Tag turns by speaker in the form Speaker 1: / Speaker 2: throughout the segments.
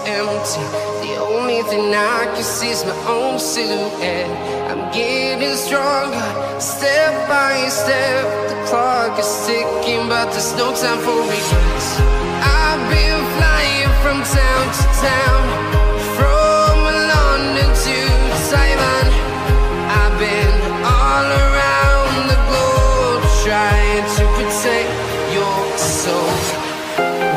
Speaker 1: empty. The only thing I can see is my own silhouette. I'm getting stronger, step by step. The clock is ticking, but there's no time for regrets. I've been flying from town to town, from London to Taiwan. I've been all around the globe trying to protect your soul.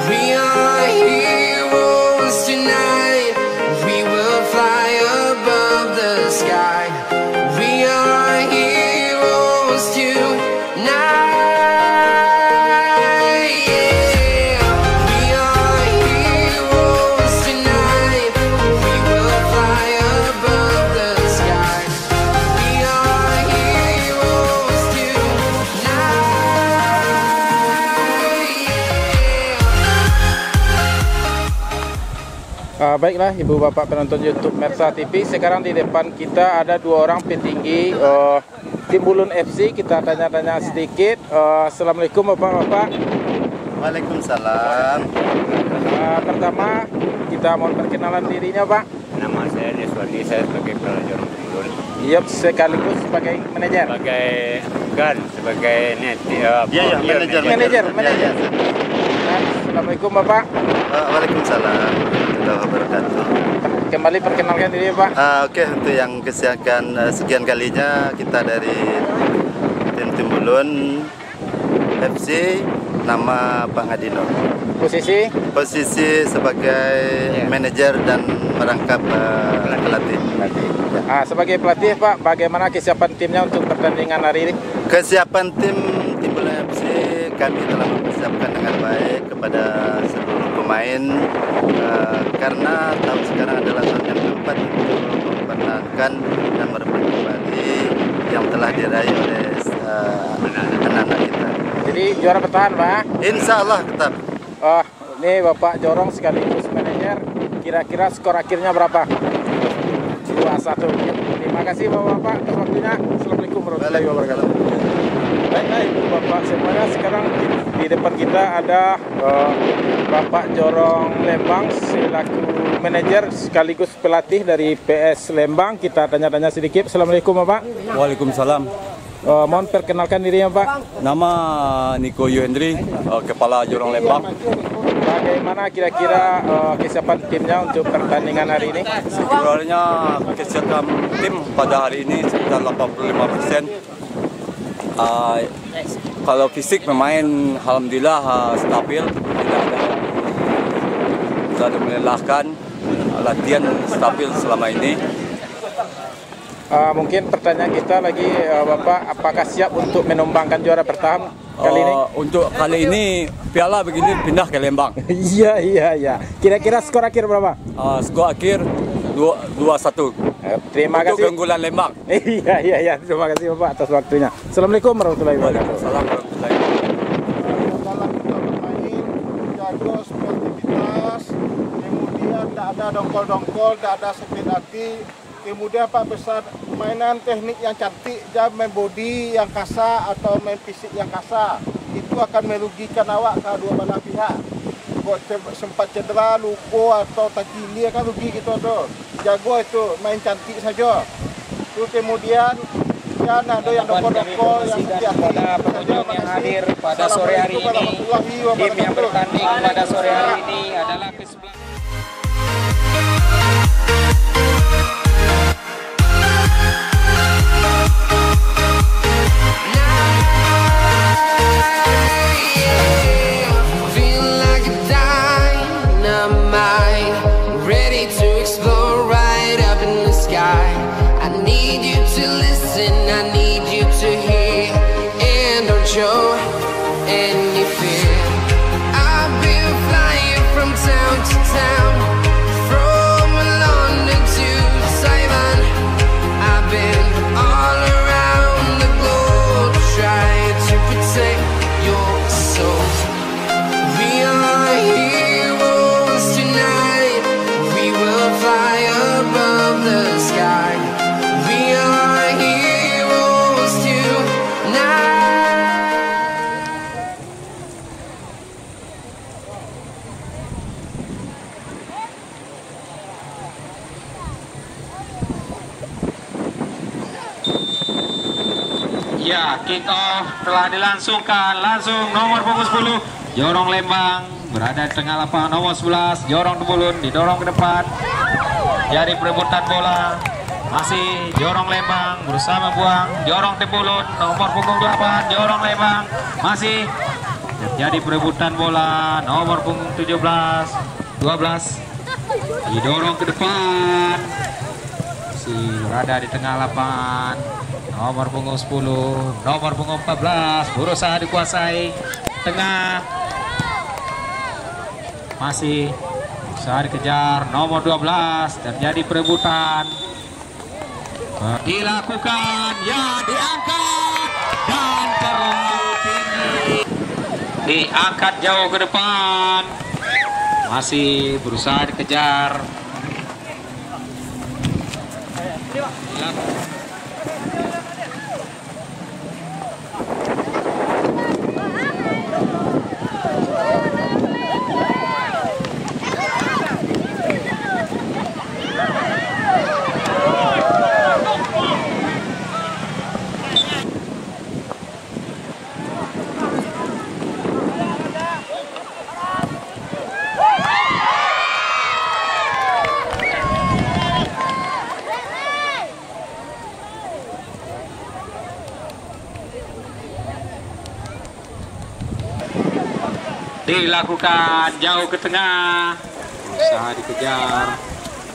Speaker 1: We are heroes tonight. We will fly above the sky. We are heroes tonight. Yeah. We are heroes tonight. We will fly above the sky. We are heroes tonight. Yeah.
Speaker 2: Baiklah Ibu Bapak penonton YouTube Mersa TV, sekarang di depan kita ada dua orang petinggi Timbulun FC. Kita tanya-tanya sedikit. Assalamualaikum Bapak-bapak.
Speaker 3: Waalaikumsalam.
Speaker 2: Pertama kita mau perkenalan dirinya Pak.
Speaker 4: Nama saya Deswandi, saya sebagai kepala Jorong Timbulun.
Speaker 2: Iya, sekaligus sebagai manajer.
Speaker 4: Sebagai
Speaker 2: Manajer. Assalamualaikum Bapak.
Speaker 3: Waalaikumsalam warahmatullahi wabarakatuh.
Speaker 2: Kembali perkenalkan diri Pak.
Speaker 3: Oke, untuk yang sekian kalinya kita dari tim Timbulun FC, nama Pak Ngadino. Posisi sebagai manajer dan merangkap pelatih.
Speaker 2: Sebagai pelatih Pak, bagaimana kesiapan timnya untuk pertandingan hari ini?
Speaker 3: Kesiapan tim Timbulun FC kami telah mempersiapkan dengan baik kepada seluruh pemain, karena tahun sekarang adalah tahun yang keempat untuk mempertahankan dan merebut kembali yang telah diraih oleh anak-anak kita.
Speaker 2: Jadi juara bertahan Pak?
Speaker 3: Insya Allah tetap.
Speaker 2: Ini Bapak Jorong sekaligus manajer, kira-kira skor akhirnya berapa? 2-1. Terima kasih Bapak-bapak atas waktunya. Assalamualaikum warahmatullahi wabarakatuh. Baiklah Ibu Bapak semuanya, sekarang di depan kita ada Bapak Jorong Lembang selaku manajer sekaligus pelatih dari PS Lembang. Kita tanya-tanya sedikit. Assalamualaikum Bapak.
Speaker 5: Waalaikumsalam.
Speaker 2: Mohon perkenalkan dirinya Pak.
Speaker 5: Nama Niko Yuhendri, kepala Jorong Lembang.
Speaker 2: Bagaimana kira-kira kesiapan timnya untuk pertandingan hari ini?
Speaker 5: Sebenarnya kesiapan tim pada hari ini sekitar 85%. Kalau fisik pemain alhamdulillah stabil, tidak melelahkan, latihan stabil selama ini.
Speaker 2: Mungkin pertanyaan kita lagi Bapak, apakah siap untuk menumbangkan juara bertahan kali ini?
Speaker 5: Untuk kali ini piala begini pindah ke Lembang.
Speaker 2: Iya. Kira-kira skor akhir berapa?
Speaker 5: Skor akhir 2-1.
Speaker 2: Terima kasih.
Speaker 5: Untuk keunggulan Lembang.
Speaker 2: Iya. Terima kasih Bapak atas waktunya. Assalamualaikum warahmatullahi wabarakatuh.
Speaker 5: Assalamualaikum warahmatullahi wabarakatuh.
Speaker 6: Dalam kita bermain, jago sportivitas, kemudian tidak ada dongkol-dongkol, tidak ada sakit hati. Kemudian Pak besar mainan teknik yang cantik, jangan main body yang kasar atau main fisik yang kasar. Itu akan merugikan awak kedua belah pihak. Buat sempat cedera, luka atau takili akan rugi gitu tuh. Jago itu main cantik saja. Terus kemudian jangan ada yang dongkol-dongkol yang sakit hati.
Speaker 7: Kepada pengunjung yang hadir pada sore hari ini, tim yang bertanding pada sore hari ini adalah ke-11.
Speaker 1: Show any fear. I've been flying from town to
Speaker 7: Ya, kick off telah dilangsungkan. Langsung nomor punggung 10 Jorong Lembang berada di tengah lapangan. Nomor 11 Jorong Tebulun didorong ke depan. Jadi perebutan bola. Masih Jorong Lembang berusaha membuang. Jorong Tebulun nomor punggung 8 Jorong Lembang masih terjadi perebutan bola. Nomor punggung 12 didorong ke depan. Masih berada di tengah lapangan. Nomor punggung 10, nomor punggung 14 berusaha dikuasai tengah. Masih berusaha dikejar. Nomor 12 terjadi perebutan. Dilakukan, ya, diangkat dan terlalu tinggi. Diangkat jauh ke depan. Masih berusaha dikejar. Dilakukan jauh ke tengah, berusaha dikejar.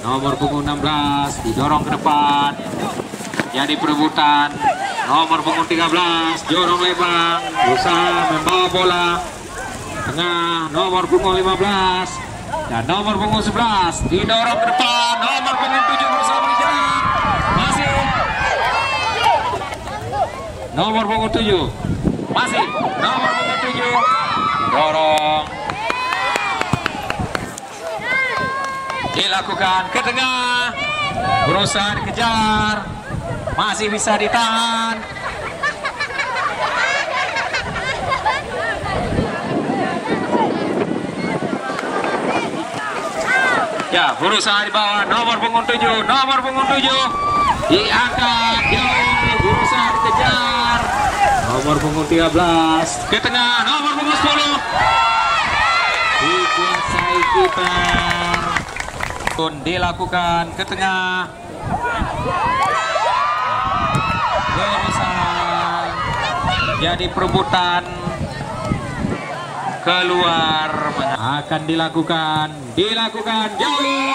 Speaker 7: Nomor punggung 16 didorong ke depan, jadi perebutan. Nomor punggung 13 Jorong Lembang berusaha membawa bola tengah. Nomor punggung 15 dan nomor punggung 11 didorong ke depan. Nomor punggung 7 berusaha mengejar. Masih nomor punggung 7, masih nomor punggung 7 dorong, dilakukan ke tengah, berusaha dikejar, masih bisa ditahan. Ya, berusaha di bawah. Nomor punggung 7, nomor punggung 7 diangkat jauh, berusaha dikejar. Nomor punggung 13 ke tengah. Nomor punggung 10 dikuasai kiper. Pun dilakukan ke tengah, berusaha jadi perebutan keluar. Akan dilakukan jauh,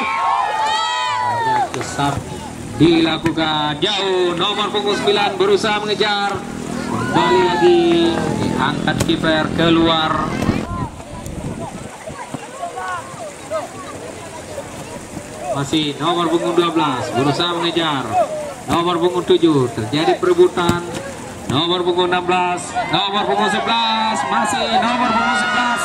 Speaker 7: banyak besar, dilakukan jauh. Nomor punggung 9 berusaha mengejar, kembali lagi diangkat kiper keluar. Masih nomor punggung 12 berusaha mengejar. Nomor punggung 7 terjadi perebutan. Nomor punggung 16, nomor punggung 11, masih nomor punggung 11.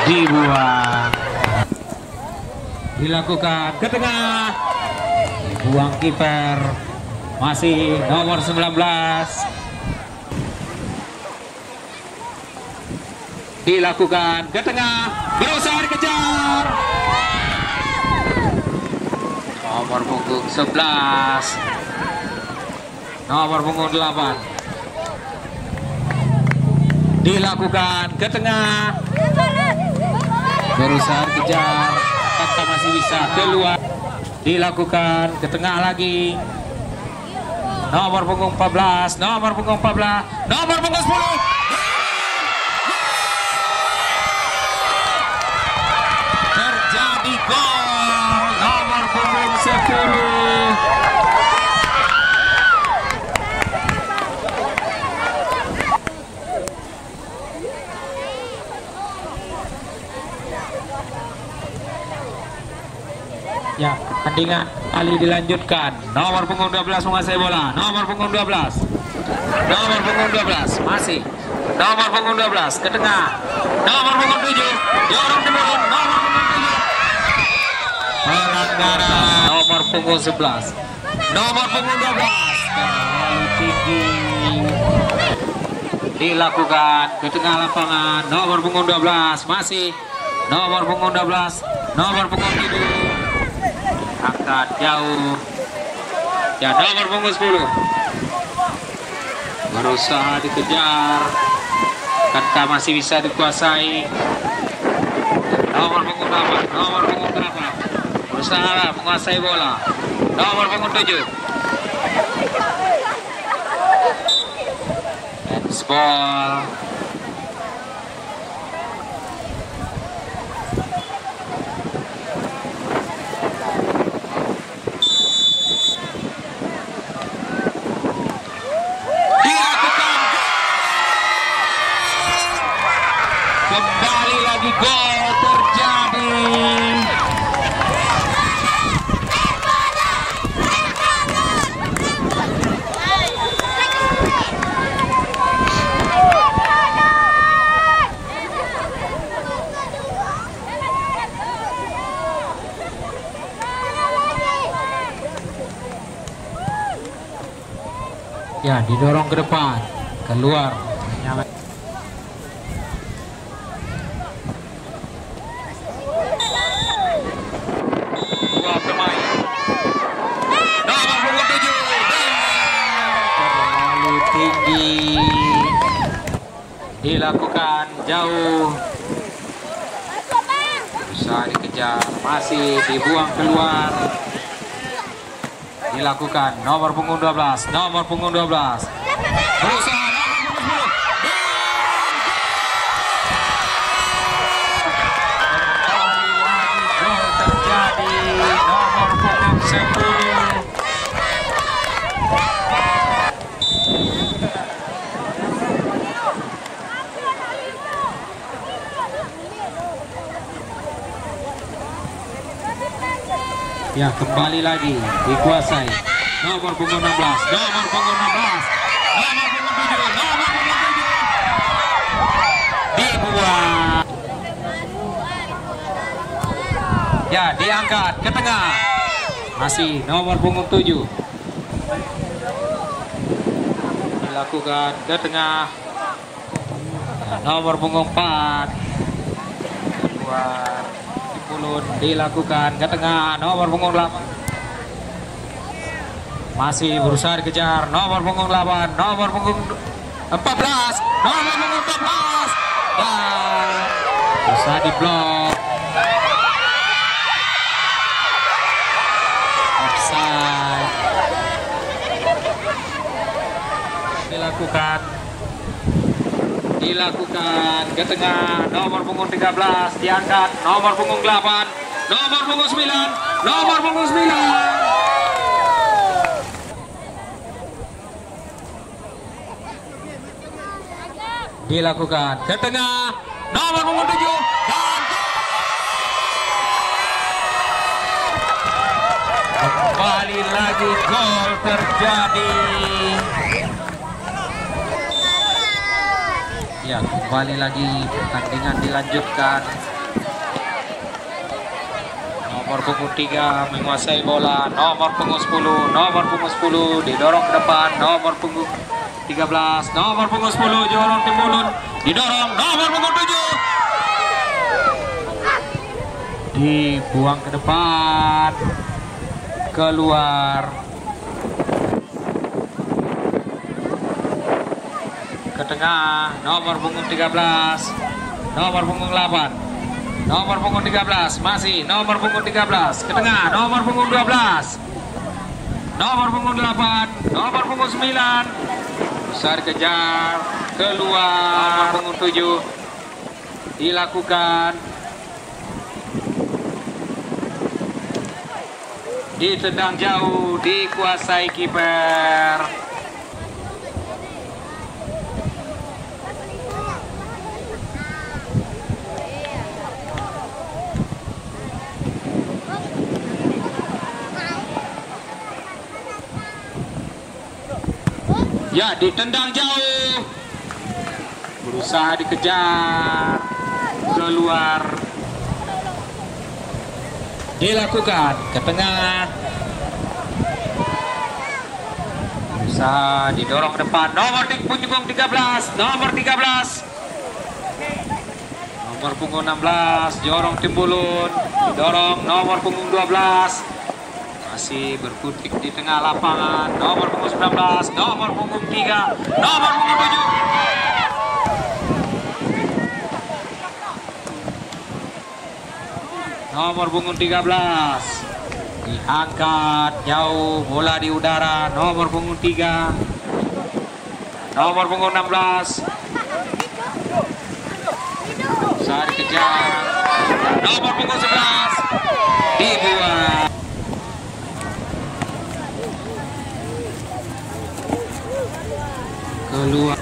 Speaker 7: Dibuang, dilakukan ke tengah, dibuang kiper. Masih nomor 19 dilakukan ke tengah, berusaha dikejar. Nomor punggung 11, nomor punggung 8 dilakukan ke tengah, berusaha dikejar, kata masih bisa keluar. Dilakukan ke tengah lagi. Nomor punggung 14, nomor punggung 14, nomor punggung 10. Terjadi gol. Nomor punggung 10. Ya, pertandingan kali dilanjutkan. Nomor punggung 12 menguasai bola. Nomor punggung 12. Nomor punggung 12 masih. Nomor punggung 12 ke tengah. Nomor punggung 7 Jorong Tebulun. Nomor punggung 7 pelanggaran. Nomor punggung 11. Nomor punggung 12 terlalu tinggi. dilakukan ke tengah lapangan. Nomor punggung 12 masih nomor punggung 12, nomor punggung 7 angkat jauh. Ya, nomor punggung 10 berusaha dikejar, kankah masih bisa dikuasai. Nomor punggung 8, nomor punggung 8 berusaha menguasai bola. Nomor punggung 7 handsball. Kembali lagi gol terjadi. Ya, didorong ke depan, keluar. Dua pemain. Nomor punggung 7 terlalu tinggi, dilakukan jauh, bisa dikejar, masih dibuang keluar. Dilakukan nomor punggung 12, nomor punggung 12 berusaha, nomor punggung 10 kembali lagi gol terjadi. Nomor punggung 10 ya, kembali lagi dikuasai. Nomor punggung 16, nomor punggung 16, nomor punggung 7, nomor punggung 7 dibuang. Ya, diangkat ke tengah. Masih nomor punggung 7 dilakukan ke tengah. Ya, nomor punggung 4 keluar. Dilakukan ke tengah, nomor punggung 8 masih berusaha dikejar. Nomor punggung 8, nomor punggung 14, nomor punggung 14 dan berusaha diblok. Offside. Dilakukan ke tengah. Nomor punggung 13 diangkat. Nomor punggung 8, nomor punggung 9, nomor punggung 9 dilakukan ke tengah. Nomor punggung 7 dan kembali lagi gol terjadi. Ya, kembali lagi pertandingan dilanjutkan. Nomor punggung 3 menguasai bola. Nomor punggung 10, nomor punggung 10 didorong ke depan. Nomor punggung 13, nomor punggung 10 jorong timbulun, didorong. Nomor punggung 7 dibuang ke depan, keluar. Ke tengah, nomor punggung 13, nomor punggung 8, nomor punggung 13, masih nomor punggung 13, ke tengah, nomor punggung 12, nomor punggung 8, nomor punggung 9, besar kejar, keluar. Nomor punggung 7 dilakukan, ditendang jauh, dikuasai kiper. Ya, ditendang jauh, berusaha dikejar, keluar. Dilakukan ke tengah, Berusaha didorong ke depan. Nomor punggung 13. Nomor 13. Nomor punggung 16. Jorong Timbulun. Didorong nomor punggung 12. Masih berkutik di tengah lapangan. Nomor punggung 19. Nomor punggung 3. Nomor punggung 7. Nomor punggung 13 diangkat jauh, bola di udara. Nomor punggung 3. Nomor punggung 16 saat dikejar. Nomor punggung 11 dibuang keluar.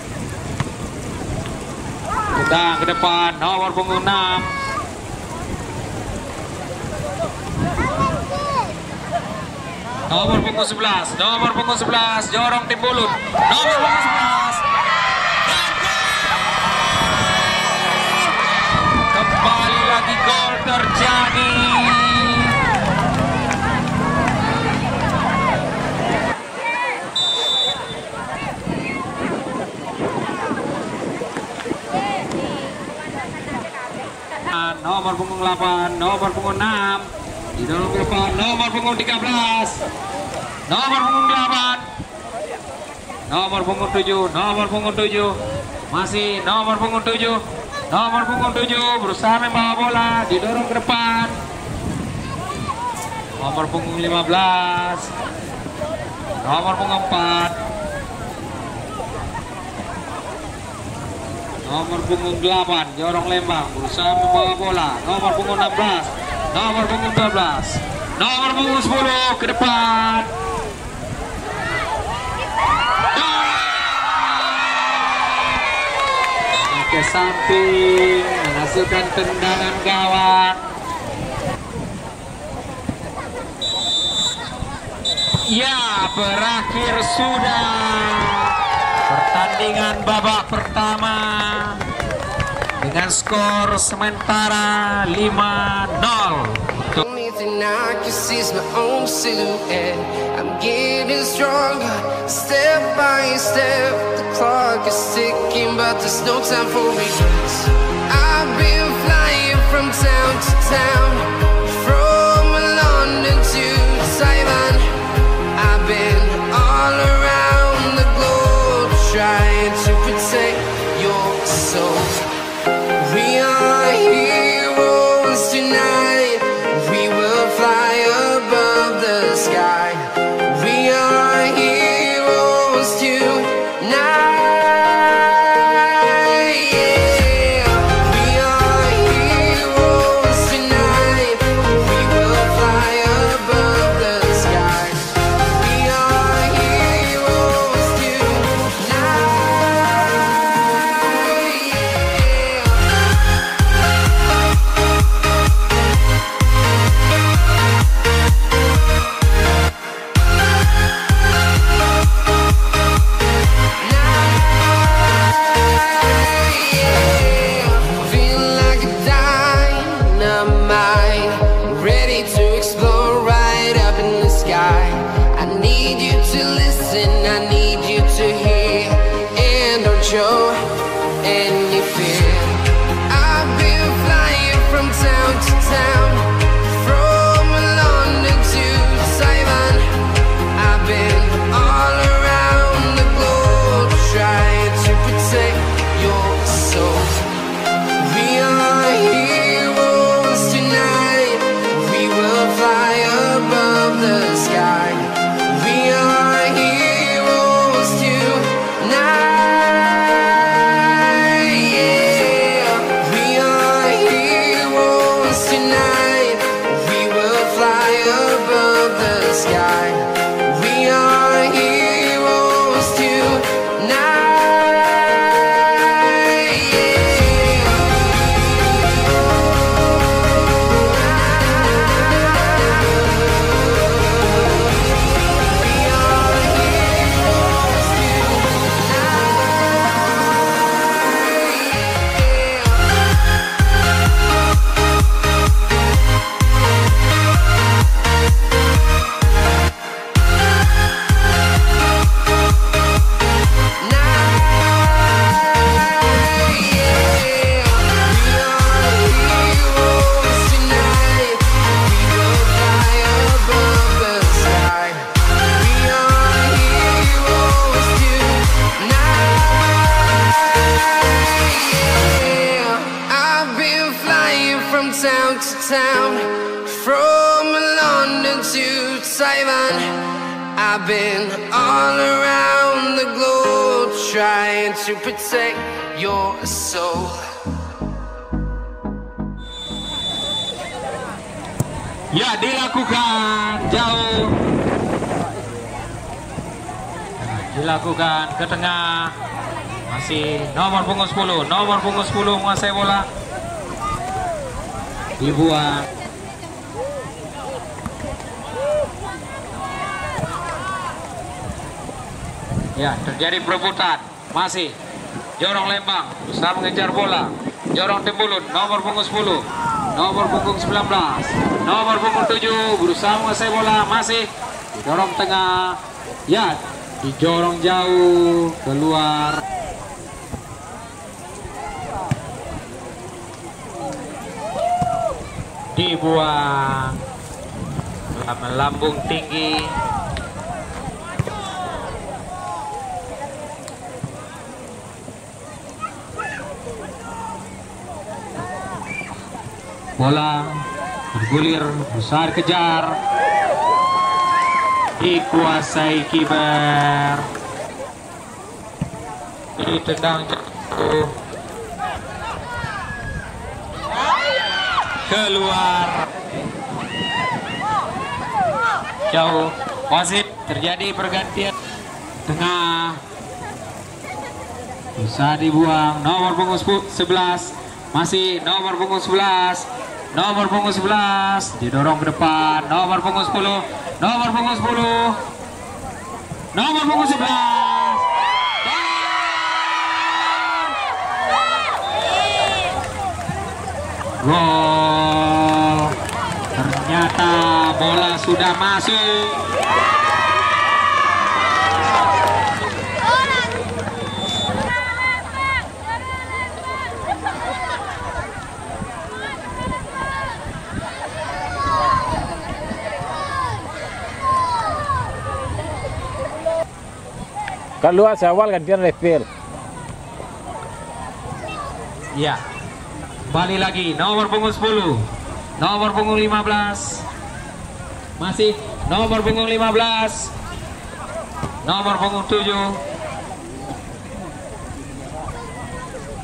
Speaker 7: Tendang ke depan. Nomor punggung 6. Nomor punggung 11, nomor punggung 11, Jorong Timbulun. Nomor punggung 11. Kembali lagi gol terjadi. Nomor punggung 8, nomor punggung 6. Didorong ke depan. Nomor punggung 13. Nomor punggung 8. Nomor punggung 7. Nomor punggung 7. Masih nomor punggung 7. Nomor punggung 7 berusaha membawa bola, didorong ke depan. Nomor punggung 15. Nomor punggung 4. Nomor punggung 8 Jorong Lembang berusaha membawa bola. Nomor punggung 16. Nomor punggung 12. Nomor punggung 10 ke depan. Ke samping menghasilkan tendangan gawang. Ya, berakhir sudah pertandingan babak pertama dengan skor sementara 5-0.
Speaker 1: Only thing I can see is my own silhouette. I'm getting stronger, step by step. The clock is ticking, but there's no time for regrets. I've been flying from town to town, from London to Taiwan. I've been all around the globe, trying to protect your soul. We are heroes tonight. We will fly above the sky. We are heroes tonight. Yeah. We are heroes tonight. We will fly above the sky. We are heroes tonight. Feel like a dynamite, ready to explode right up in the sky. I need you to listen, I need you to hear, and don't show any fear. I've been flying from town to town, from London to Taiwan. I've been all around the globe, trying to protect your soul. We are heroes tonight. We will fly above the sky. We are heroes to town, from London to Taiwan. I've been all around the globe trying to protect your soul.
Speaker 7: Ya, dilakukan jauh. Dilakukan ke tengah. Masih nomor punggung 10. Nomor punggung 10 menguasai bola. Dibuang. Ya, terjadi perebutan. Masih Jorong Lembang berusaha mengejar bola. Jorong Tembulut, nomor punggung 10. Nomor punggung 19. Nomor punggung 7 berusaha menguasai bola. Masih didorong tengah. Ya, didorong jauh keluar. Dibuang. Melambung tinggi. Bola bergulir, besar kejar, dikuasai kiper, ditendang jauh, keluar, jauh. Wasit, terjadi pergantian tengah, bisa dibuang. Nomor punggung 11, masih nomor punggung 11. Nomor punggung 11 didorong ke depan. Nomor punggung 10. Nomor punggung 10. Nomor punggung 11. Gol. Ternyata bola sudah masuk.
Speaker 2: Keluar awal gantian refill.
Speaker 7: Ya, kembali lagi nomor punggung 10, nomor punggung 15, masih nomor punggung 15, nomor punggung 7,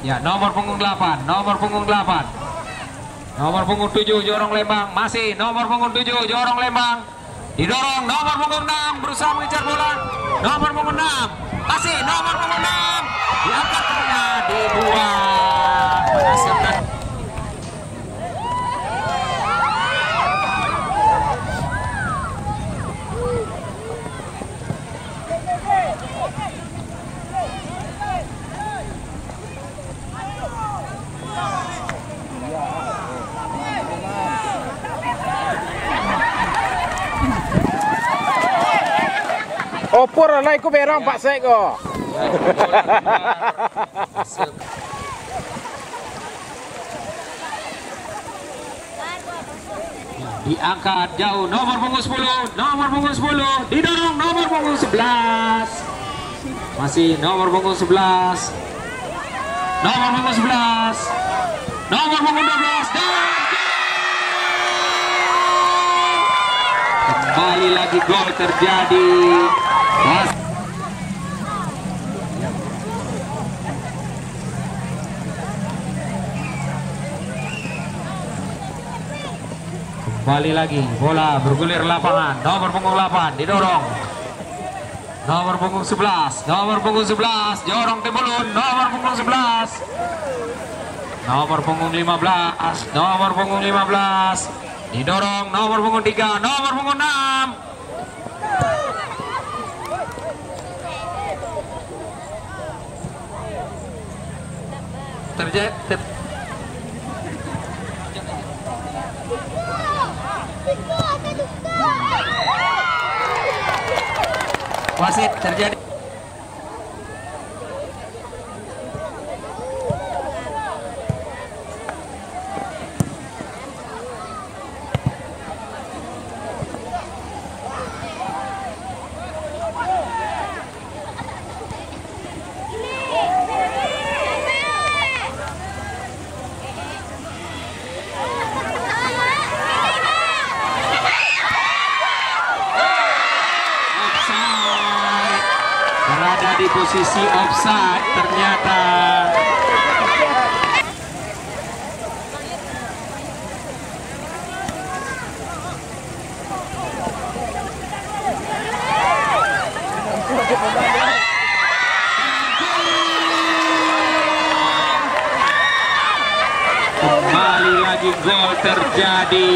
Speaker 7: ya nomor punggung 8, nomor punggung 8, nomor punggung 7 Jorong Lembang, masih nomor punggung 7 Jorong Lembang, didorong nomor punggung 6 berusaha mengejar bola, nomor punggung 6. Masih nomor punggung 6 diangkat tengah, dibuang, menghasilkan
Speaker 2: Opor lah ikut berang Pak Sek kok.
Speaker 7: Diangkat jauh, nomor punggung 10, nomor punggung 10, didorong nomor punggung 11, masih nomor punggung 11, nomor punggung 11, nomor punggung 12, dan kembali lagi gol terjadi. Kembali lagi bola bergulir lapangan, nomor punggung 8 didorong, nomor punggung 11, nomor punggung 11 Jorong Tembulut, nomor punggung 11, nomor punggung 15, nomor punggung 15 didorong, nomor punggung 3, nomor punggung 6. Wasit terjadi. terjadi posisi offside ternyata. Kembali lagi gol terjadi.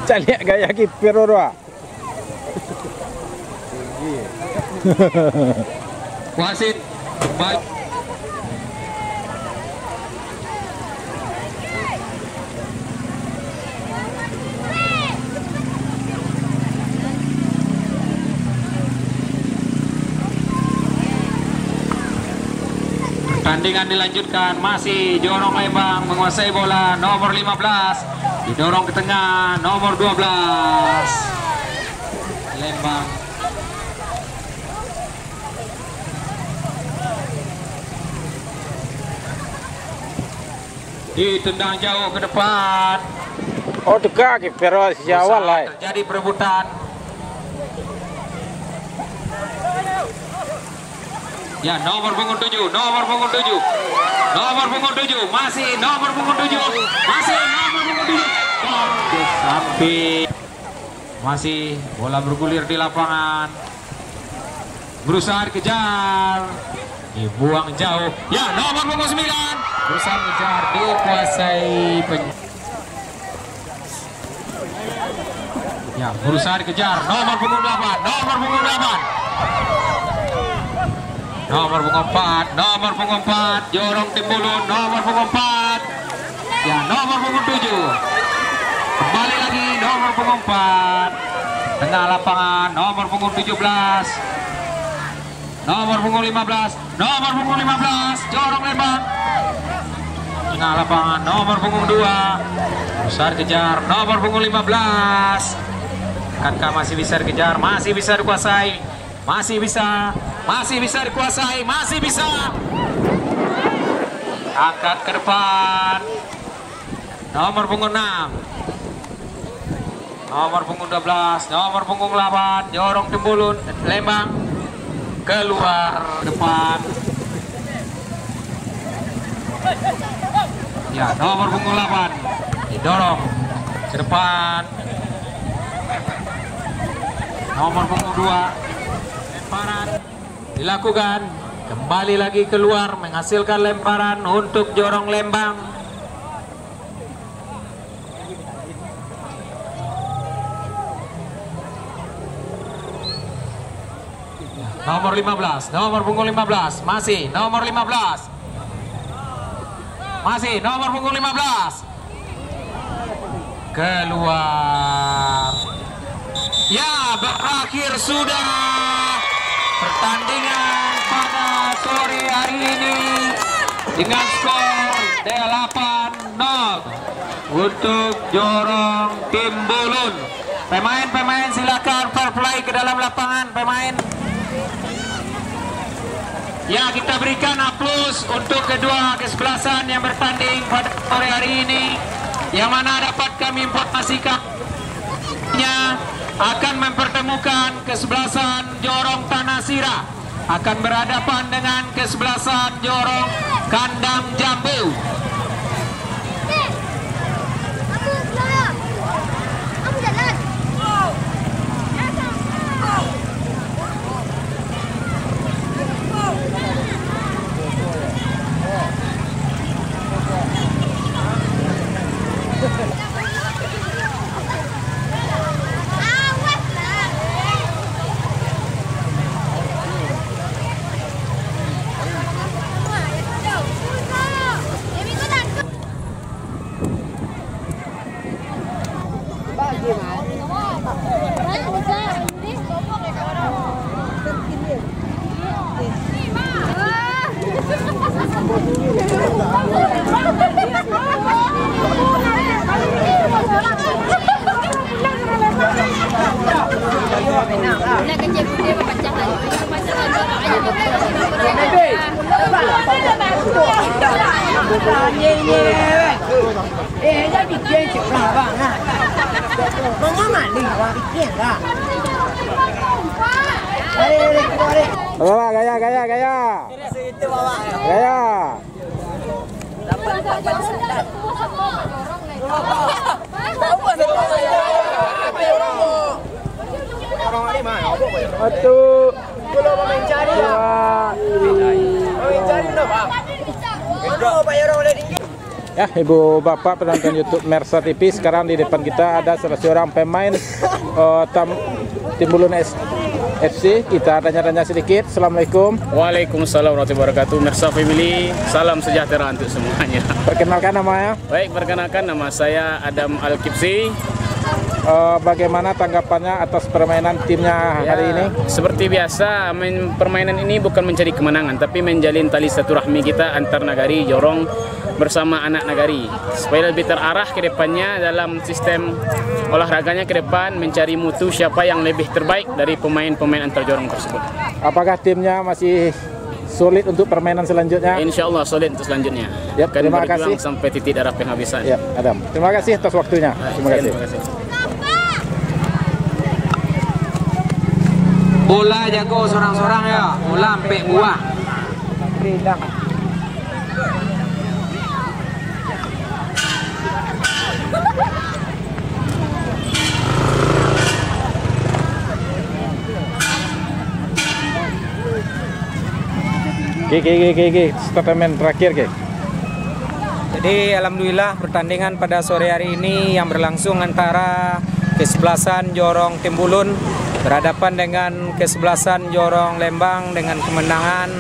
Speaker 2: Cari gaya kiper doa.
Speaker 7: Wasit baik. Pertandingan dilanjutkan, masih Jorong Lembang menguasai bola, nomor 15 didorong ke tengah, nomor 12 Lembang. Ditendang jauh ke depan.
Speaker 2: Oh dekat kiper si awal lah.
Speaker 7: Terjadi perebutan. Ya, nomor punggung 7, nomor punggung 7, nomor punggung 7, masih nomor punggung 7, masih nomor punggung 7. Sampai masih bola bergulir di lapangan. Berusaha dikejar, dibuang jauh. Ya, nomor punggung 9 berusaha mengejar, dikuasai ya, berusaha dikejar. Nomor punggung 8, nomor punggung 8. Nomor punggung 4, nomor punggung 4, Jorong Timbulun, nomor punggung 4. Ya, nomor punggung 7. Kembali lagi nomor punggung 4. Tengah lapangan, nomor punggung 17. Nomor punggung 15, nomor punggung 15, Jorong Lembang. Tengah lapangan, nomor punggung 2. Besar kejar, nomor punggung 15. Akankah masih bisa dikejar, masih bisa dikuasai. Masih bisa dikuasai, masih bisa. Angkat ke depan. Nomor punggung 6. Nomor punggung 12, nomor punggung 8, Jorong Timbulun, Lembang. Keluar depan. Ya, nomor punggung 8 didorong ke depan. Nomor punggung 2. Lemparan dilakukan, kembali lagi keluar, menghasilkan lemparan untuk Jorong Lembang. Nomor 15, nomor punggung 15, masih nomor 15. Masih nomor punggung 15. Keluar. Ya, berakhir sudah pertandingan pada sore hari ini dengan skor 8-0 untuk Jorong Timbulun. Pemain-pemain silakan fair play ke dalam lapangan, pemain. Ya, kita berikan aplaus untuk kedua kesebelasan yang bertanding pada sore hari ini, yang mana dapat kami informasikannya akan mempertemukan kesebelasan Jorong Tanah Sirah akan berhadapan dengan kesebelasan Jorong Kandang Jambu.
Speaker 2: Bapak, gaya. Satu. Ya, ibu bapak penonton YouTube Mersa TV, sekarang di depan kita ada salah seorang pemain Timbulun FC. Kita tanya-tanya sedikit. Assalamualaikum.
Speaker 8: Waalaikumsalam warahmatullahi wabarakatuh. Mersa Family, salam sejahtera untuk semuanya.
Speaker 2: Perkenalkan namanya.
Speaker 8: Baik, perkenalkan nama saya Adam Al-Kipsi.
Speaker 2: Bagaimana tanggapannya atas permainan timnya hari ini?
Speaker 8: Seperti biasa, permainan ini bukan mencari kemenangan, tapi menjalin tali silaturahmi kita antar Nagari Jorong bersama anak Nagari, supaya lebih terarah ke depannya dalam sistem olahraganya ke depan, mencari mutu siapa yang lebih terbaik dari pemain-pemain antar Jorong tersebut.
Speaker 2: Apakah timnya masih solid untuk permainan selanjutnya?
Speaker 8: Insya Allah solid untuk selanjutnya.
Speaker 2: Yep, terima kasih
Speaker 8: sampai titik darah penghabisan.
Speaker 2: Ya, Adam. Terima kasih atas waktunya. Terima kasih.
Speaker 7: Bola jago sorang-sorang ya, bola sampai buah.
Speaker 2: Statement terakhir, Ki.
Speaker 9: Jadi alhamdulillah pertandingan pada sore hari ini yang berlangsung antara kesebelasan Jorong Timbulun berhadapan dengan kesebelasan Jorong Lembang dengan kemenangan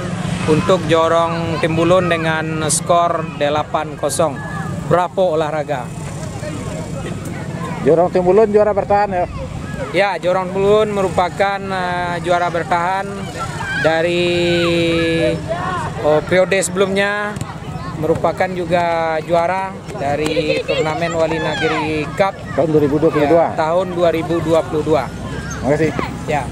Speaker 9: untuk Jorong Timbulun dengan skor 8-0. Berapa olahraga?
Speaker 2: Jorong Timbulun juara bertahan ya?
Speaker 9: Ya, Jorong Timbulun merupakan juara bertahan dari periode sebelumnya, merupakan juga juara dari turnamen Wali Nagri Cup
Speaker 2: tahun 2022.
Speaker 9: Ya, tahun 2022.
Speaker 2: Terima kasih.
Speaker 9: Ya.